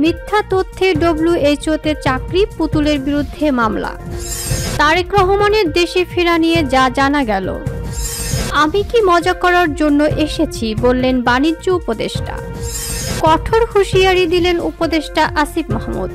মিথ্যা তথ্যে ডব্লিউএইচওতে চাকরি, পুতুলের বিরুদ্ধে মামলা। তারেক রহমানের দেশে ফেরা নিয়ে যা জানা গেল। আমি কি মজা করার জন্য এসেছি বললেন বাণিজ্য উপদেষ্টা। কঠোর হুঁশিয়ারি দিলেন উপদেষ্টা আসিফ মাহমুদ।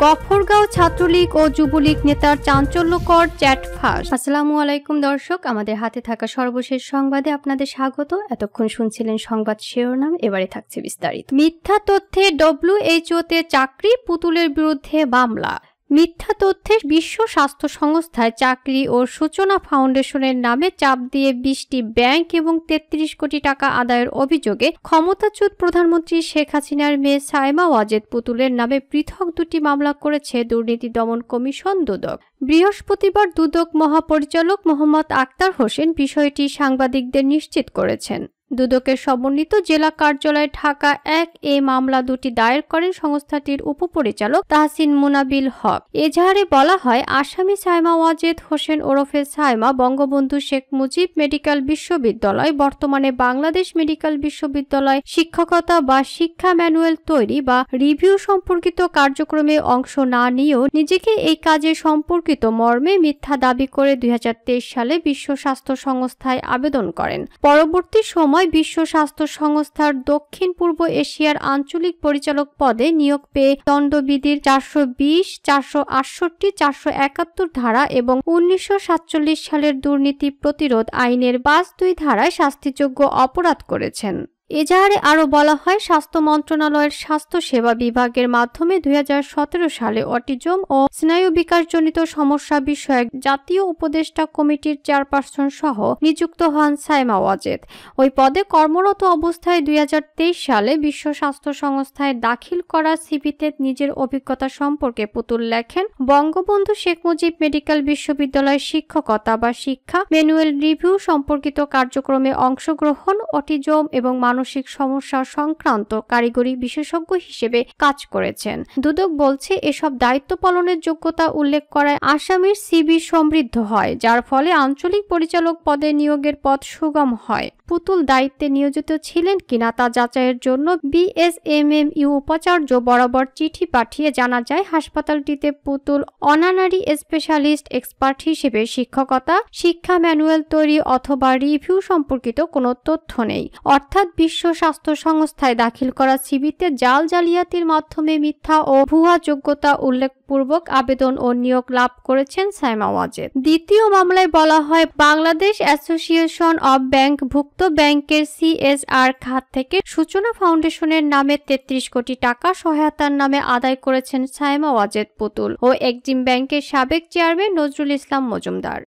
গফরগাঁও ছাত্রলীগ ও যুবলীগ নেতার চাঞ্চল্যকর চ্যাট ফাঁস। আসসালামু আলাইকুম দর্শক, আমাদের হাতে থাকা সর্বশেষ সংবাদে আপনাদের স্বাগত। এতক্ষণ শুনছিলেন সংবাদ শিরোনাম, এবারে থাকছে বিস্তারিত। মিথ্যা তথ্যে ডব্লিউএইচওতে চাকরি, পুতুলের বিরুদ্ধে মামলা। মিথ্যা তথ্যে বিশ্ব স্বাস্থ্য সংস্থায় চাকরি ও সূচনা ফাউন্ডেশনের নামে চাপ দিয়ে 20টি ব্যাংক এবং 33 কোটি টাকা আদায়ের অভিযোগে ক্ষমতাচ্যুত প্রধানমন্ত্রী শেখ হাসিনার মেয়ে সাইমা ওয়াজেদ পুতুলের নামে পৃথক দুটি মামলা করেছে দুর্নীতি দমন কমিশন দুদক। বৃহস্পতিবার দুদক মহাপরিচালক মোহাম্মদ আক্তার হোসেন বিষয়টি সাংবাদিকদের নিশ্চিত করেছেন। দুদকের সমন্বিত জেলা কার্যালয় ঢাকা 1 এ মামলা দুটি দায়ের করেন সংস্থাটির উপপরিচালক তাহসিন মুনাবিল হক। এজাহারে বলা হয়, আসামি সাইমা ওয়াজেদ হোসেন ওরফে সাইমা বঙ্গবন্ধু শেখ মুজিব মেডিকেল বিশ্ববিদ্যালয়, বর্তমানে বাংলাদেশ মেডিকেল বিশ্ববিদ্যালয় শিক্ষকতা বা শিক্ষা ম্যানুয়াল তৈরি বা রিভিউ সম্পর্কিত কার্যক্রমে অংশ না নিয়েও নিজেকে এই কাজে সম্পর্কিত মর্মে মিথ্যা দাবি করে 2023 সালে বিশ্ব স্বাস্থ্য সংস্থায় আবেদন করেন। পরবর্তী সময় বিশ্ব স্বাস্থ্য সংস্থার দক্ষিণ পূর্ব এশিয়ার আঞ্চলিক পরিচালক পদে নিয়োগ পেয়ে দণ্ডবিধির 420, 468, 471 ধারা এবং 1947 সালের দুর্নীতি প্রতিরোধ আইনের 5(2) ধারায় শাস্তিযোগ্য অপরাধ করেছেন। এজাহারে আরও বলা হয়, স্বাস্থ্য মন্ত্রণালয়ের স্বাস্থ্য সেবা বিভাগের মাধ্যমে 2017 সালে অটিজম ও স্নায়ু বিকাশজনিত সমস্যা বিষয়ক জাতীয় উপদেষ্টা কমিটির চেয়ারপারসন সহ নিযুক্ত হন সাইমা ওয়াজেদ। ওই পদে কর্মরত অবস্থায় 2023 সালে বিশ্ব স্বাস্থ্য সংস্থায় দাখিল করা সিভিতে নিজের অভিজ্ঞতা সম্পর্কে পুতুল লেখেন। বঙ্গবন্ধু শেখ মুজিব মেডিকেল বিশ্ববিদ্যালয় শিক্ষকতা বা শিক্ষা ম্যানুয়াল রিভিউ সম্পর্কিত কার্যক্রমে অংশগ্রহণ, অটিজম এবং মানসিক সমস্যা সংক্রান্ত কারিগরি বিশেষজ্ঞ হিসেবে কাজ করেছেন। দুদক বলছে, এসব দায়িত্ব পালনের যোগ্যতা উল্লেখ করায় আসামির সিভি সমৃদ্ধ হয়, যার ফলে আঞ্চলিক পরিচালক পদে নিয়োগের পথ সুগম হয়। পুতুল দায়িত্বে নিয়োজিত ছিলেন কিনা তা যাচাইয়ের জন্য বিএসএমএমইউ উপাচার্য বরাবর চিঠি পাঠিয়ে জানা যায়, হাসপাতালটিতে পুতুল অনারারি স্পেশালিস্ট এক্সপার্ট হিসেবে শিক্ষকতা, শিক্ষা ম্যানুয়াল তৈরি অথবা রিভিউ সম্পর্কিত কোনো তথ্য নেই। অর্থাৎ বিশ্ব স্বাস্থ্য সংস্থায় দাখিল করা সিভিতে জাল জালিয়াতির মাধ্যমে মিথ্যা ও ভুয়া যোগ্যতা উল্লেখপূর্বক আবেদন ও নিয়োগ লাভ করেছেন সাইমা ওয়াজেদ। দ্বিতীয় মামলায় বলা হয়, বাংলাদেশ অ্যাসোসিয়েশন অব ব্যাংক ভুক্ত ব্যাংকের সিএসআর খাত থেকে সূচনা ফাউন্ডেশনের নামে 33 কোটি টাকা সহায়তার নামে আদায় করেছেন সাইমা ওয়াজেদ পুতুল ও এক্সিম ব্যাংকের সাবেক চেয়ারম্যান নজরুল ইসলাম মজুমদার।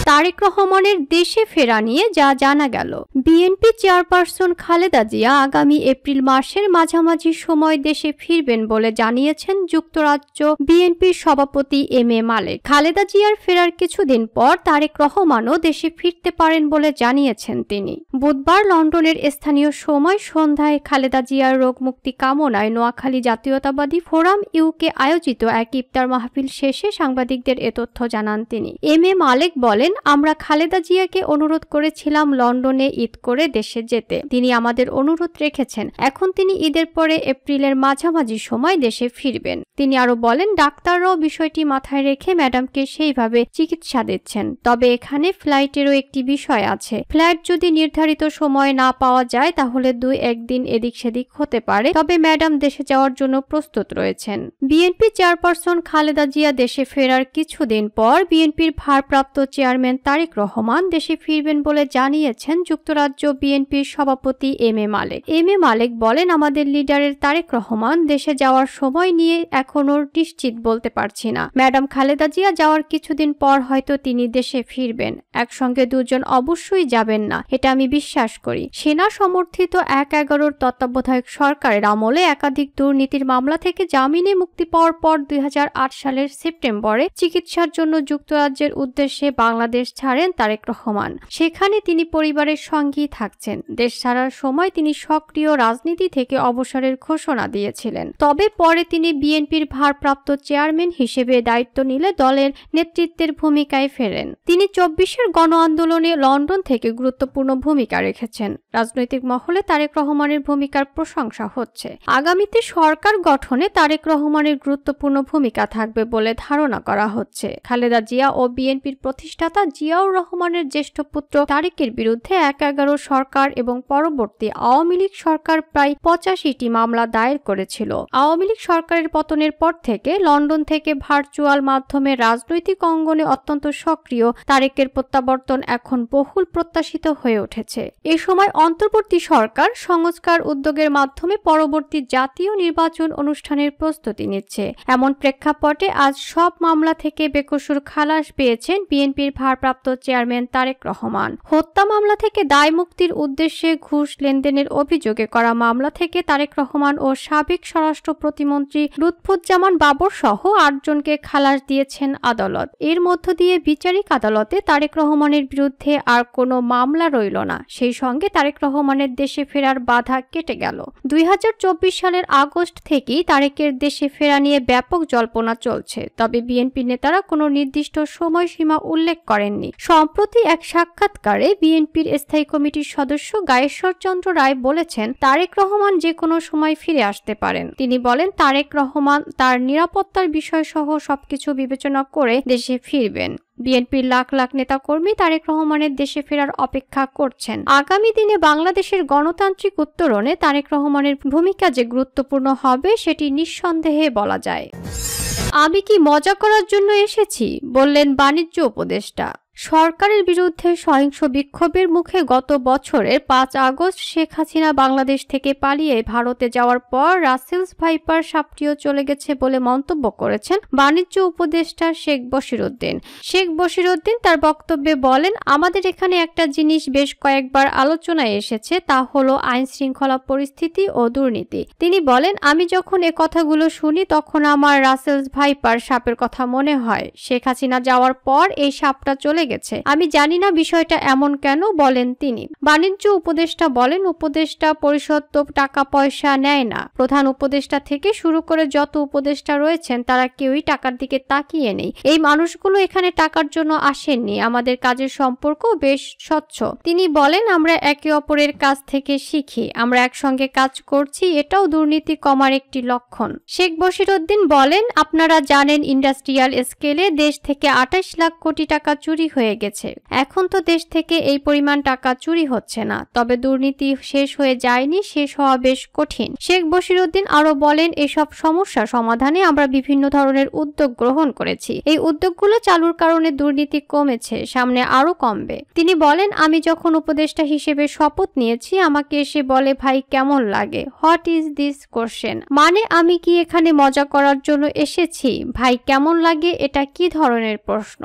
তারেক রহমানের দেশে ফেরা নিয়ে যা জানা গেল। বিএনপি চেয়ারপারসন খালেদা জিয়া আগামী এপ্রিল মাসের মাঝামাঝি সময় দেশে ফিরবেন বলে জানিয়েছেন যুক্তরাজ্য বিএনপির সভাপতি এম এ মালেক। খালেদা জিয়ার ফেরার কিছুদিন পর তারেক রহমানও দেশে ফিরতে পারেন বলে জানিয়েছেন তিনি। বুধবার লন্ডনের স্থানীয় সময় সন্ধ্যায় খালেদা জিয়ার রোগমুক্তি কামনায় নোয়াখালী জাতীয়তাবাদী ফোরাম ইউকে আয়োজিত এক ইফতার মাহফিল শেষে সাংবাদিকদের এ তথ্য জানান তিনি। এম এ মালেক বলেন, আমরা খালেদা জিয়াকে অনুরোধ করেছিলাম লন্ডনে ঈদ করে দেশে যেতে। তিনি আমাদের অনুরোধ রেখেছেন। এখন তিনি ঈদের পরে এপ্রিলের মাঝামাঝি সময় দেশে ফিরবেন। তিনি আরো বলেন, ডাক্তাররাও বিষয়টি মাথায় রেখে ম্যাডামকে সেইভাবে চিকিৎসা দিচ্ছেন। তবে এখানে ফ্লাইটেরও একটি বিষয় আছে। ফ্লাইট যদি নির্ধারিত সময় না পাওয়া যায় তাহলে 2-1 দিন এদিক সেদিক হতে পারে। তবে ম্যাডাম দেশে যাওয়ার জন্য প্রস্তুত রয়েছেন। বিএনপি চেয়ারপারসন খালেদা জিয়া দেশে ফেরার কিছুদিন পর বিএনপির ভারপ্রাপ্ত চেয়ারম্যান তারেক রহমান দেশে ফিরবেন বলে জানিয়েছেন যুক্তরাজ্য বিএনপির সভাপতি M A Malek. M A মালেক বলেন, আমাদের লিডারের তারেক রহমান দেশে যাওয়ার সময় নিয়ে এখনো নিশ্চিত বলতে পারছি না। ম্যাডাম খালেদা জিয়া যাওয়ার কিছুদিন পর হয়তো তিনি দেশে ফিরবেন। একসঙ্গে দুজন অবশ্যই যাবেন না, এটা আমি বিশ্বাস করি। সেনা সমর্থিত 1/11 তত্ত্বাবধায়ক সরকারের আমলে একাধিক দুর্নীতির মামলা থেকে জামিনে মুক্তি পাওয়ার পর 2008 সালের সেপ্টেম্বরে চিকিৎসার জন্য যুক্তরাজ্যের উদ্দেশ্যে বাংলাদেশ বাংলাদেশ ছাড়েন তারেক রহমান। সেখানে তিনি পরিবারের সঙ্গেই থাকছেন। দেশ ছাড়ার সময় তিনি সক্রিয় রাজনীতি থেকে অবসরের ঘোষণা দিয়েছিলেন। তবে পরে তিনি বিএনপির ভারপ্রাপ্ত চেয়ারম্যান হিসেবে দায়িত্ব নিলে দলের নেতৃত্বের ভূমিকায় ফেরেন। তিনি 24-এর গণ আন্দোলনে লন্ডন থেকে গুরুত্বপূর্ণ ভূমিকা রেখেছেন। রাজনৈতিক মহলে তারেক রহমানের ভূমিকার প্রশংসা হচ্ছে। আগামীতে সরকার গঠনে তারেক রহমানের গুরুত্বপূর্ণ ভূমিকা থাকবে বলে ধারণা করা হচ্ছে। খালেদা জিয়া ও বিএনপির প্রতিষ্ঠাতা জিয়াউর রহমানের জ্যেষ্ঠ পুত্র তারেকের বিরুদ্ধে ১/১১ সরকার এবং পরবর্তী আওয়ামী লীগ সরকার প্রায় ৮৫টি মামলা দায়ের করেছিল। আওয়ামী লীগ সরকারের পতনের পর থেকে লন্ডন থেকে ভার্চুয়াল মাধ্যমে রাজনৈতিক অঙ্গনে অত্যন্ত সক্রিয় তারেকের প্রত্যাবর্তন এখন বহুল প্রত্যাশিত হয়ে উঠেছে। এ সময় অন্তর্বর্তী সরকার সংস্কার উদ্যোগের মাধ্যমে পরবর্তী জাতীয় নির্বাচন অনুষ্ঠানের প্রস্তুতি নিচ্ছে। এমন প্রেক্ষাপটে আজ সব মামলা থেকে বেকসুর খালাস পেয়েছেন বিএনপির ভারপ্রাপ্ত চেয়ারম্যান তারেক রহমান। হত্যা মামলা থেকে দায় মুক্তির উদ্দেশ্যে ঘুষ লেনদেনের অভিযোগে করা মামলা থেকে তারেক রহমান ও সাবেক স্বরাষ্ট্র প্রতিমন্ত্রী লুৎফুজ্জামান বাবর সহ ৮ জনকে খালাস দিয়েছেন আদালত। এর মধ্য দিয়ে বিচারিক আদালতে তারেক রহমানের বিরুদ্ধে আর কোনো মামলা রইল না। সেই সঙ্গে তারেক রহমানের দেশে ফেরার বাধা কেটে গেল। ২০২৪ সালের আগস্ট থেকেই তারেকের দেশে ফেরা নিয়ে ব্যাপক জল্পনা চলছে। তবে বিএনপি নেতারা কোনো নির্দিষ্ট সময়সীমা উল্লেখ করেননি। সম্প্রতি এক সাক্ষাৎকারে বিএনপির স্থায়ী কমিটির সদস্য গায়েশ্বর চন্দ্র রায় বলেছেন, তারেক রহমান যে কোনো সময় ফিরে আসতে পারেন। তিনি বলেন, তারেক রহমান তার নিরাপত্তার বিষয় সহ সবকিছু বিবেচনা করে দেশে ফিরবেন। বিএনপির লাখ লাখ নেতাকর্মী তারেক রহমানের দেশে ফেরার অপেক্ষা করছেন। আগামী দিনে বাংলাদেশের গণতান্ত্রিক উত্তরণে তারেক রহমানের ভূমিকা যে গুরুত্বপূর্ণ হবে সেটি নিঃসন্দেহে বলা যায়। আমি কি মজা করার জন্য এসেছি, বললেন বাণিজ্য উপদেষ্টা। সরকারের বিরুদ্ধে সহিংস বিক্ষোভের মুখে গত বছরের ৫ আগস্ট শেখ হাসিনা বাংলাদেশ থেকে পালিয়ে ভারতে যাওয়ার পর রাসেলস ভাইপার সাপটিও চলে গেছে বলে মন্তব্য করেছেন বাণিজ্য উপদেষ্টা শেখ বশিরউদ্দিন। শেখ বশিরউদ্দিন তার বক্তব্যে বলেন, আমাদের এখানে একটা জিনিস বেশ কয়েকবার আলোচনায় এসেছে, তা হলো আইন শৃঙ্খলা পরিস্থিতি ও দুর্নীতি। তিনি বলেন, আমি যখন এ কথাগুলো শুনি তখন আমার রাসেলস ভাইপার সাপের কথা মনে হয়। শেখ হাসিনা যাওয়ার পর এই সাপটা চলে গেছে। আমি জানি না বিষয়টা এমন কেন, বলেন তিনি। বাণিজ্য উপদেষ্টা বলেন, উপদেষ্টা পরিষদ তো টাকা পয়সা নেয় না। প্রধান উপদেষ্টা থেকে শুরু করে যত উপদেষ্টা রয়েছেন তারা কেউই টাকার দিকে তাকিয়ে নেই। এই মানুষগুলো এখানে টাকার জন্য আসেননি। আমাদের কাজের সম্পর্ক বেশ স্বচ্ছ। তিনি বলেন, আমরা একে অপরের কাছ থেকে শিখি, আমরা একসঙ্গে কাজ করছি, এটাও দুর্নীতি কমার একটি লক্ষণ। শেখ বশিরউদ্দিন বলেন, আপনারা জানেন ইন্ডাস্ট্রিয়াল স্কেলে দেশ থেকে ২৮ লাখ কোটি টাকা চুরি হয়ে গেছে। এখন তো দেশ থেকে এই পরিমাণ টাকা চুরি হচ্ছে না, তবে দুর্নীতি শেষ হয়ে যায়নি, শেষ হওয়া বেশ কঠিন। শেখ বশিরউদ্দিন আরো বলেন, এসব সমস্যা সমাধানে আমরা বিভিন্ন ধরনের উদ্যোগ গ্রহণ করেছি। এই উদ্যোগগুলো চালুর কারণে দুর্নীতি কমেছে, সামনে আরো কমবে। তিনি বলেন, আমি যখন উপদেষ্টা হিসেবে শপথ নিয়েছি আমাকে এসে বলে, ভাই কেমন লাগে, হোয়াট ইজ দিস কোশ্চেন, মানে আমি কি এখানে মজা করার জন্য এসেছি, ভাই কেমন লাগে, এটা কি ধরনের প্রশ্ন।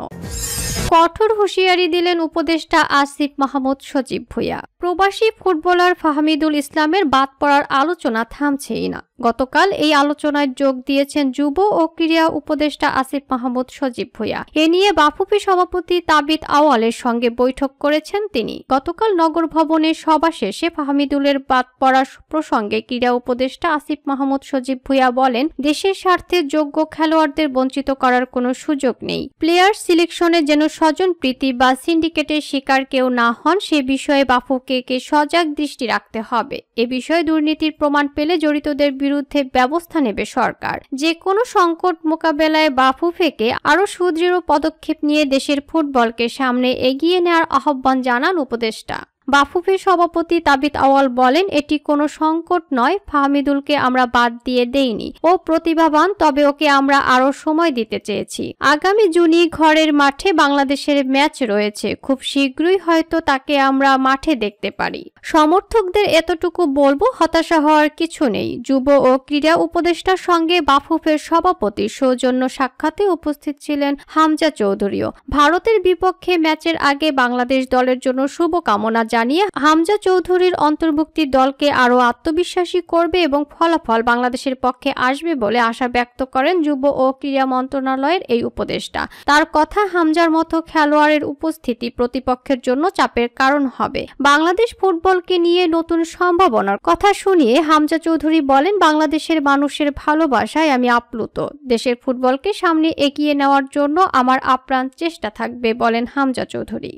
কঠোর হুঁশিয়ারি দিলেন উপদেষ্টা আসিফ মাহমুদ সজীব ভুঁইয়া। প্রবাসী ফুটবলার ফাহমিদুল ইসলামের বাদ পড়ার আলোচনা থামছেই না। গতকাল এই আলোচনায় যোগ দিয়েছেন যুব ও ক্রীড়া উপদেষ্টা আসিফ মাহমুদ সজীব ভুঁইয়া। এ নিয়ে বাফুফে সভাপতি তাবিথ আওয়ালের সঙ্গে বৈঠক করেছেন তিনি। গতকাল নগর ভবনের সভা শেষে ফাহমিদুলের বাদ পড়া প্রসঙ্গে ক্রীড়া উপদেষ্টা আসিফ মাহমুদ সজীব ভুঁইয়া বলেন, দেশের স্বার্থে যোগ্য খেলোয়াড়দের বঞ্চিত করার কোনো সুযোগ নেই। প্লেয়ার সিলেকশনে যেন স্বজনপ্রীতি বা সিন্ডিকেটের শিকার কেউ না হন, সে বিষয়ে বাফুফেকে সজাগ দৃষ্টি রাখতে হবে। এ বিষয়ে দুর্নীতির প্রমাণ পেলে জড়িতদের বিরুদ্ধে ব্যবস্থা নেবে সরকার। যে কোনো সংকট মোকাবেলায় বাফুফেকে আরো সুদৃঢ় পদক্ষেপ নিয়ে দেশের ফুটবলকে সামনে এগিয়ে নেওয়ার আহ্বান জানান উপদেষ্টা। বাফুফে সভাপতি তাবিথ আওয়াল বলেন, এটি কোনো সংকট নয়, ফাহমিদুলকে আমরা বাদ দিয়ে দেইনি, ও প্রতিভাবান, তবে ওকে আমরা আরো সময় দিতে চেয়েছি। আগামী জুনই ঘরের মাঠে বাংলাদেশের ম্যাচ রয়েছে, খুব শীঘ্রই হয়তো তাকে আমরা মাঠে দেখতে পারি। সমর্থকদের এতটুকু বলবো, হতাশা হওয়ার কিছু নেই। যুব ও ক্রীড়া উপদেষ্টার সঙ্গে বাফুফের সভাপতি সৌজন্য সাক্ষাতে উপস্থিত ছিলেন হামজা চৌধুরীও। ভারতের বিপক্ষে ম্যাচের আগে বাংলাদেশ দলের জন্য শুভকামনা জানিয়ে হামজা চৌধুরীর অন্তর্ভুক্তির দলকে আরও আত্মবিশ্বাসী করবে এবং ফলাফল বাংলাদেশের পক্ষে আসবে বলে আশা ব্যক্ত করেন যুব ও ক্রীড়া মন্ত্রণালয়ের এই উপদেষ্টা। তার কথা, হামজার মতো খেলোয়াড়ের উপস্থিতি প্রতিপক্ষের জন্য চাপের কারণ হবে। বাংলাদেশ ফুটবলকে নিয়ে নতুন সম্ভাবনার কথা শুনিয়ে হামজা চৌধুরী বলেন, বাংলাদেশের মানুষের ভালোবাসায় আমি আপ্লুত। দেশের ফুটবলকে সামনে এগিয়ে নেওয়ার জন্য আমার আপ্রাণ চেষ্টা থাকবে, বলেন হামজা চৌধুরী।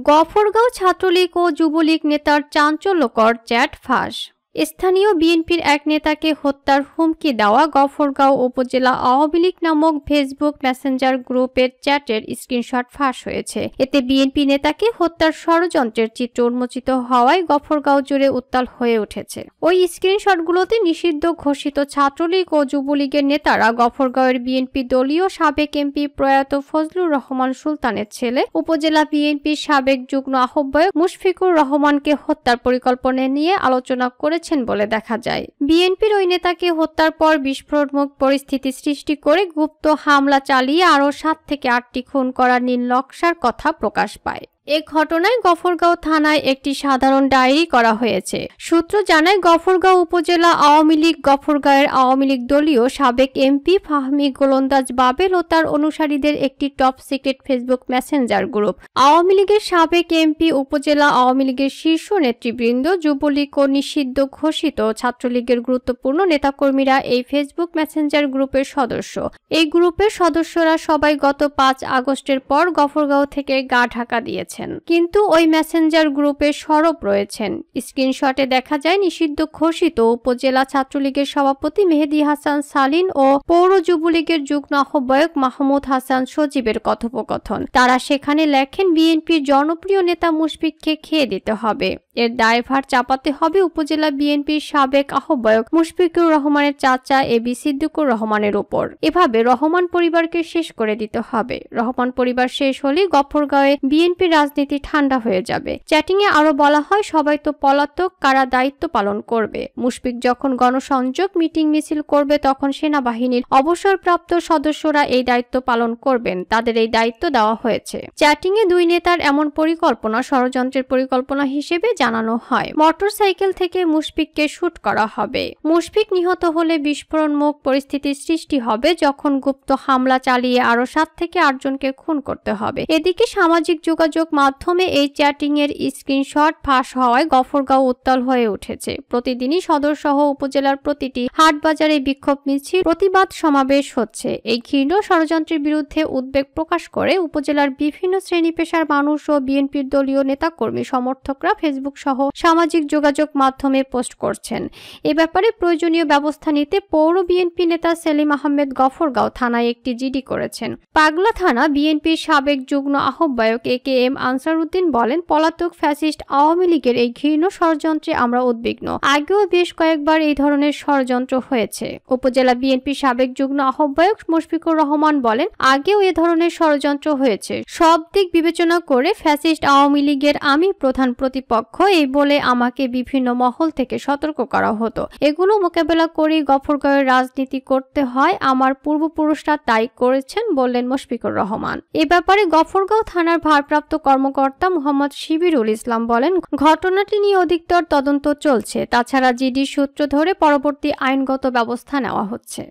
গফরগাঁও ছাত্রলীগ ও যুবলীগ নেতার চাঞ্চল্যকর চ্যাট ফাঁস। স্থানীয় বিএনপির এক নেতাকে হত্যার হুমকি দেওয়া গফরগাঁও উপজেলা আওয়ামী লীগ নামক ফেসবুক মেসেঞ্জার গ্রুপের চ্যাটের স্ক্রিনশট ফাঁস হয়েছে। এতে বিএনপি নেতাকে হত্যার ষড়যন্ত্রের চিত্র উন্মোচিত হওয়ায় গফরগাঁও জুড়ে উত্তাল হয়ে উঠেছে। ওই স্ক্রিনশটগুলোতে নিষিদ্ধ ঘোষিত ছাত্রলীগ ও যুবলীগের নেতারা গফরগাঁওয়ের বিএনপি দলীয় সাবেক এমপি প্রয়াত ফজলুর রহমান সুলতানের ছেলে উপজেলা বিএনপির সাবেক যুগ্ম আহ্বায়ক মুশফিকুর রহমানকে হত্যার পরিকল্পনা নিয়ে আলোচনা করে বলে দেখা যায়। বিএনপির ওই নেতাকে হত্যার পর বিস্ফোরণমুখ পরিস্থিতি সৃষ্টি করে গুপ্ত হামলা চালিয়ে আরও 7 থেকে 8টি খুন করার নীল নকশার কথা প্রকাশ পায়। এ ঘটনায় গফরগাঁও থানায় একটি সাধারণ ডায়েরি করা হয়েছে। সূত্র জানায়, গফরগাঁও উপজেলা আওয়ামী লীগ গফরগাঁওয়ের আওয়ামী লীগ দলীয় সাবেক এমপি ফাহমি গোলন্দাজ বাবেল ও তার অনুসারীদের একটি top secret Facebook Messenger group. Awami লীগের সাবেক এমপি, উপজেলা আওয়ামী লীগের শীর্ষ নেতৃবৃন্দ, যুবলীগ ও নিষিদ্ধ ঘোষিত ছাত্রলীগের গুরুত্বপূর্ণ নেতাকর্মীরা এই ফেসবুক মেসেঞ্জার গ্রুপের সদস্য। এই গ্রুপের সদস্যরা সবাই গত 5 আগস্টের পর গফরগাঁও থেকে গা ঢাকা দিয়েছে, কিন্তু ওই মেসেঞ্জার গ্রুপে সরব রয়েছেন। স্ক্রিনশটে দেখা যায় নিষিদ্ধ ঘোষিত উপজেলা ছাত্রলীগের সভাপতি মেহেদী হাসান সালিন ও পৌর যুবলীগের যুগ্ম আহ্বায়ক মাহমুদ হাসান সজীবের কথোপকথন। তারা সেখানে লেখেন, বিএনপির জনপ্রিয় নেতা মুশফিককে খেয়ে দিতে হবে, এর দায়ভার চাপাতে হবে উপজেলা বিএনপির সাবেক আহ্বায়ক মুশফিকুর রহমানের চাচা এবি সিদ্দিকুর রহমানের উপর। এভাবে রহমান পরিবারকে শেষ করে দিতে হবে। রহমান পরিবার শেষ হলে গফরগাঁওয়ে বিএনপির রাজনীতি ঠান্ডা হয়ে যাবে। চ্যাটিংয়ে আরো বলা হয়, সবাই তো পলাতক, কারা দায়িত্ব পালন করবে? মুশফিক যখন গণসংযোগ মিটিং মিছিল করবে তখন সেনাবাহিনীর অবসরপ্রাপ্ত সদস্যরা এই দায়িত্ব পালন করবেন, তাদের এই দায়িত্ব দেওয়া হয়েছে। চ্যাটিংয়ে দুই নেতার এমন পরিকল্পনা ষড়যন্ত্রের পরিকল্পনা হিসেবে জানানো হয়। মোটরসাইকেল থেকে মুশফিককে শুট করা হবে। মুশফিক নিহত হলে বিস্ফোরণমুখ পরিস্থিতির সৃষ্টি হবে, যখন গুপ্ত হামলা চালিয়ে আরো 7 থেকে 8 জনকে খুন করতে হবে। এদিকে সামাজিক যোগাযোগ মাধ্যমে এই চ্যাটিং এর স্ক্রিনশট ফাঁস হওয়ায় গফরগাঁও উত্তাল হয়ে উঠেছে। প্রতিদিনই সদর সহ উপজেলার প্রতিটি হাট বাজারে বিক্ষোভ মিছিল, প্রতিবাদ সমাবেশ হচ্ছে। এই ঘৃণ্য ষড়যন্ত্রের বিরুদ্ধে উদ্বেগ প্রকাশ করে উপজেলার বিভিন্ন শ্রেণী পেশার মানুষ ও বিএনপির দলীয় নেতাকর্মী সমর্থকরা ফেসবুক সহ সামাজিক যোগাযোগ মাধ্যমে পোস্ট করছেন। এ ব্যাপারে প্রয়োজনীয় ব্যবস্থা নিতে পৌর বিএনপি নেতা সেলিম আহমেদ গফরগাঁও থানায় একটি জিডি করেছেন। পাগলা থানা বিএনপির সাবেক যুগ্ম আহ্বায়ক AKM আনসারউদ্দিন বলেন, পলাতক ফ্যাসিস্ট আওয়ামী লীগের এই ঘৃণ্য ষড়যন্ত্রে আমরা উদ্বিগ্ন। আগেও বেশ কয়েকবার এই ধরনের ষড়যন্ত্র হয়েছে। উপজেলা বিএনপির সাবেক যুগ্ম আহ্বায়ক মুশফিকুর রহমান বলেন, আগেও এ ধরনের ষড়যন্ত্র হয়েছে। সব দিক বিবেচনা করে ফ্যাসিস্ট আওয়ামী লীগের আমি প্রধান প্রতিপক্ষ, এই বলে আমাকে বিভিন্ন মহল থেকে সতর্ক করা হতো। এগুলো মোকাবেলা করে গফরগাঁওয়ের রাজনীতি করতে হয়, আমার পূর্বপুরুষরা তাই করেছেন, বললেন মুশফিকুর রহমান। এ ব্যাপারে গফরগাঁও থানার ভারপ্রাপ্ত কর্মকর্তা মোহাম্মদ শিবিরুল ইসলাম বলেন, ঘটনাটি নিয়ে অধিকতর তদন্ত চলছে। তাছাড়া জিডি সূত্র ধরে পরবর্তী আইনগত ব্যবস্থা নেওয়া হচ্ছে।